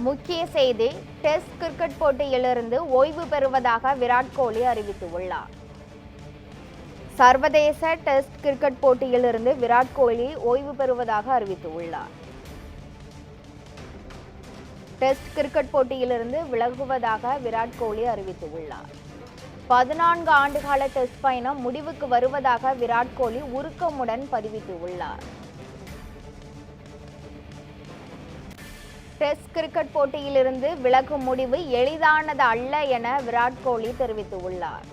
முக்கிய செய்தி, test cricket போட்டியிலிருந்து ஓய்வு பெறுவதாக விராட் கோலி அறிவித்துள்ளார். சர்வதேச டெஸ்ட் கிரிக்கெட் போட்டியிலிருந்து விராட் கோலி ஓய்வு பெறுவதாக அறிவித்துள்ளார். டெஸ்ட் கிரிக்கெட் போட்டியிலிருந்து விலகுவதாக விராட் கோலி அறிவித்துள்ளார். 14 ஆண்டுகால டெஸ்ட் பயணம் முடிவுக்கு வருவதாக விராட் கோலி உருக்கமுடன் பதிவிட்டுள்ளார். டெஸ்ட் கிரிக்கெட் போட்டியிலிருந்து விலகும் முடிவு எளிதானது அல்ல என விராட் கோலி தெரிவித்துள்ளார்.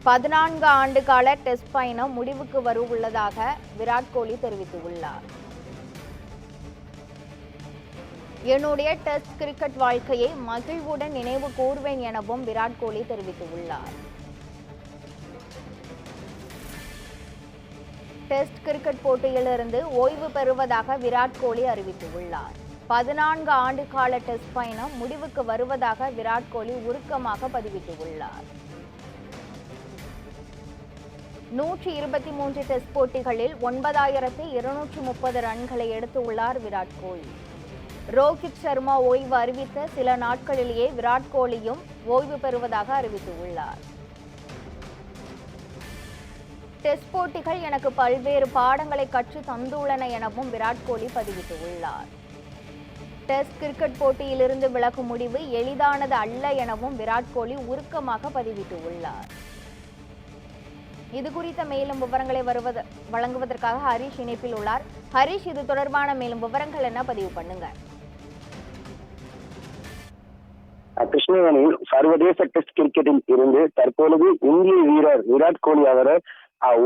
14 ஆண்டுகால டெஸ்ட் பயணம் முடிவுக்கு வரவுள்ளதாக விராட் கோலி தெரிவித்துள்ளார். என்னுடைய டெஸ்ட் கிரிக்கெட் வாழ்க்கையை மகிழ்வுடன் நினைவு கூர்வேன் எனவும் விராட் கோலி தெரிவித்துள்ளார். டெஸ்ட் கிரிக்கெட் போட்டியிலிருந்து ஓய்வு பெறுவதாக விராட் கோலி அறிவித்துள்ளார். 14 ஆண்டுகால டெஸ்ட் பயணம் முடிவுக்கு வருவதாக விராட் கோலி உருக்கமாக பதிவிட்டுள்ளார். 123 டெஸ்ட் போட்டிகளில் 9230 ரன்களை எடுத்துள்ளார் விராட் கோலி. ரோஹித் சர்மா ஓய்வு அறிவித்த சில நாட்களிலேயே விராட் கோலியும் ஓய்வு பெறுவதாக அறிவித்துள்ளார். டெஸ்ட் போட்டிகள் எனக்கு பல்வேறு பாடங்களை கற்றுத் தந்துள்ளன எனவும் விராட் கோலி பதிவிட்டுள்ளார். டெஸ்ட் கிரிக்கெட் போட்டியிலிருந்து விலகும் முடிவு எளிதானது அல்ல எனவும் விராட் கோலி உருக்கமாக பதிவிட்டுள்ளார். இது குறித்த மேலும் விவரங்களை வழங்குவதற்காக ஹரிஷ் இணைப்பில் உள்ளார். ஹரிஷ், இது தொடர்பான மேலும் விவரங்கள் என்ன பதிவு பண்ணுங்க. கிருஷ்ணவேணியில் சர்வதேச டெஸ்ட் கிரிக்கெட்டில் இருந்து தற்பொழுது இந்திய வீரர் விராட் கோலி அவர்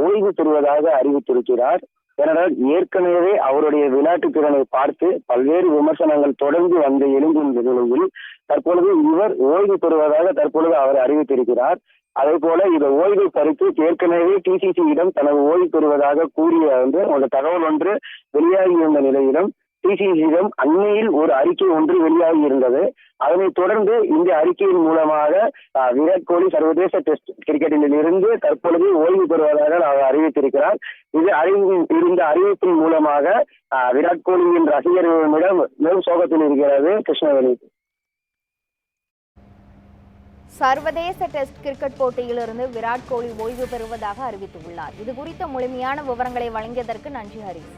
ஓய்வு பெறுவதாக அறிவித்திருக்கிறார். ஏனென்றால் ஏற்கனவே அவருடைய விளையாட்டு திறனை பார்த்து பல்வேறு விமர்சனங்கள் தொடர்ந்து வந்து எழுந்துள்ள நிலையில் தற்பொழுது இவர் ஓய்வு பெறுவதாக தற்பொழுது அவர் அறிவித்திருக்கிறார். அதே போல இந்த ஓய்வை பறித்து ஏற்கனவே டிசிசியிடம் தனது ஓய்வு பெறுவதாக கூறிய ஒரு தகவல் ஒன்று வெளியாகியிருந்த நிலையிலும் டிசிசியிடம் அண்மையில் ஒரு அறிக்கை ஒன்று வெளியாகி இருந்தது. அதனைத் தொடர்ந்து இந்த அறிக்கையின் மூலமாக விராட் கோலி சர்வதேச டெஸ்ட் கிரிக்கெட்டில் இருந்து தற்பொழுது ஓய்வு பெறுவதாக அவர் அறிவித்திருக்கிறார். இந்த அறிவிப்பின் மூலமாக விராட் கோலியின் ரசிகர்களிடம் மேலும் சோகத்தில் இருக்கிறது கிருஷ்ணவேணி. சர்வதேச டெஸ்ட் கிரிக்கெட் போட்டியிலிருந்து விராட் கோலி ஓய்வு பெறுவதாக அறிவித்துள்ளார். இது குறித்த முழுமையான விவரங்களை வழங்கியதற்கு நன்றி ஹரிஷ்.